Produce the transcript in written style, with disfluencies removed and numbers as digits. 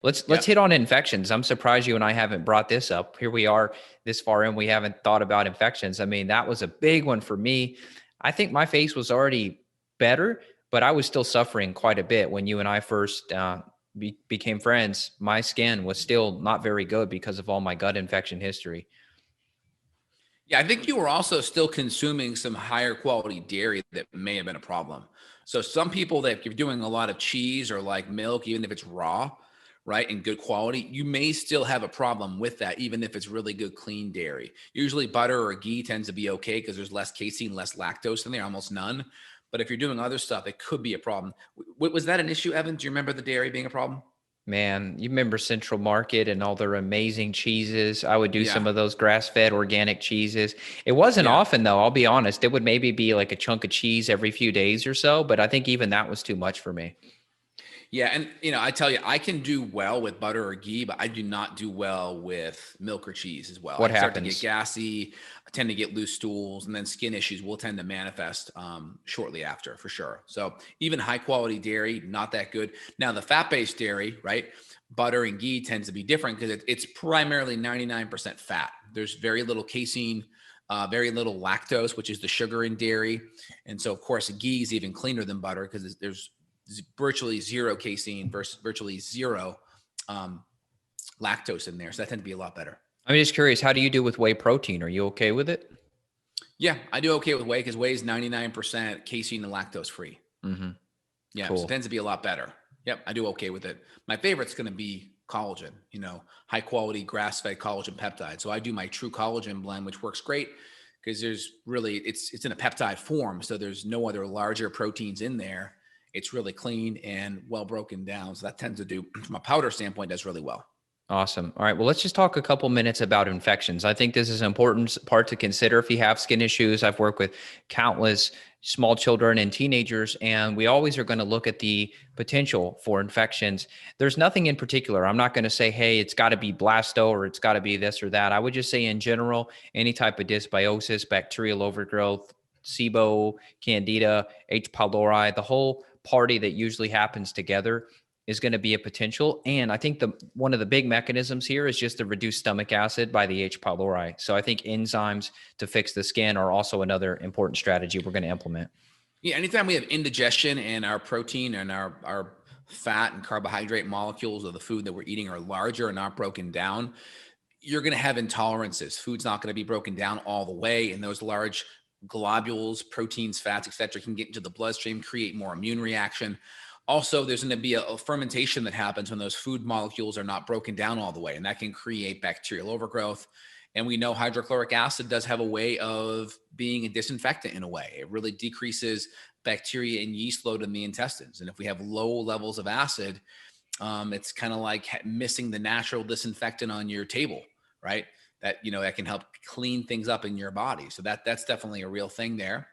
Let's Yeah. hit on infections. I'm surprised you and I haven't brought this up. Here we are this far in, we haven't thought about infections. I mean, that was a big one for me. I think my face was already better, but I was still suffering quite a bit when you and I first became friends. My skin was still not very good because of all my gut infection history. Yeah, I think you were also still consuming some higher quality dairy that may have been a problem. So some people that if you're doing a lot of cheese or like milk, even if it's raw, right, and good quality, you may still have a problem with that, even if it's really good clean dairy. Usually butter or ghee tends to be okay because there's less casein, less lactose in there, almost none. But if you're doing other stuff, it could be a problem. Was that an issue, Evan? Do you remember the dairy being a problem? Man, you remember Central Market and all their amazing cheeses? I would do some Yeah. of those grass-fed organic cheeses. It wasn't Yeah. often though, I'll be honest. It would maybe be like a chunk of cheese every few days or so, but I think even that was too much for me. Yeah, and I tell you, I can do well with butter or ghee, but I do not do well with milk or cheese as well. What I start to get happens? gassy, I tend to get loose stools, and then skin issues will tend to manifest shortly after, for sure. So even high quality dairy, not that good. Now the fat based dairy, right? Butter and ghee tends to be different because it's primarily 99% fat. There's very little casein, very little lactose, which is the sugar in dairy, and so of course ghee is even cleaner than butter because there's virtually zero casein versus virtually zero um, lactose in there. So that tends to be a lot better. I'm just curious, how do you do with whey protein? Are you okay with it? Yeah, I do okay with whey because whey is 99% casein and lactose free. Mm-hmm. Yeah, so it Cool. tends to be a lot better. Yep, I do okay with it. My favorite's going to be collagen, high quality grass fed collagen peptide. So I do my true collagen blend, which works great because there's really, it's in a peptide form. So there's no other larger proteins in there. It's really clean and well broken down. So that tends to do, from a powder standpoint, does really well. Awesome. All right. Well, let's just talk a couple minutes about infections. I think this is an important part to consider if you have skin issues. I've worked with countless small children and teenagers, and we always are going to look at the potential for infections. There's nothing in particular. I'm not going to say, hey, it's got to be blasto or it's got to be this or that. I would just say, in general, any type of dysbiosis, bacterial overgrowth, SIBO, candida, H. pylori, the whole party that usually happens together is going to be a potential. And I think one of the big mechanisms here is just the reduced stomach acid by the H. pylori. So I think enzymes to fix the skin are also another important strategy we're going to implement. Yeah, anytime we have indigestion and our protein and our fat and carbohydrate molecules of the food that we're eating are larger and not broken down, you're going to have intolerances. Food's not going to be broken down all the way, and those large globules, proteins, fats, etc., can get into the bloodstream, create more immune reaction. Also, there's going to be a fermentation that happens when those food molecules are not broken down all the way, and that can create bacterial overgrowth. And we know hydrochloric acid does have a way of being a disinfectant in a way. It really decreases bacteria and yeast load in the intestines. And if we have low levels of acid, it's kind of like missing the natural disinfectant on your table, right? That that can help clean things up in your body. So that's definitely a real thing there.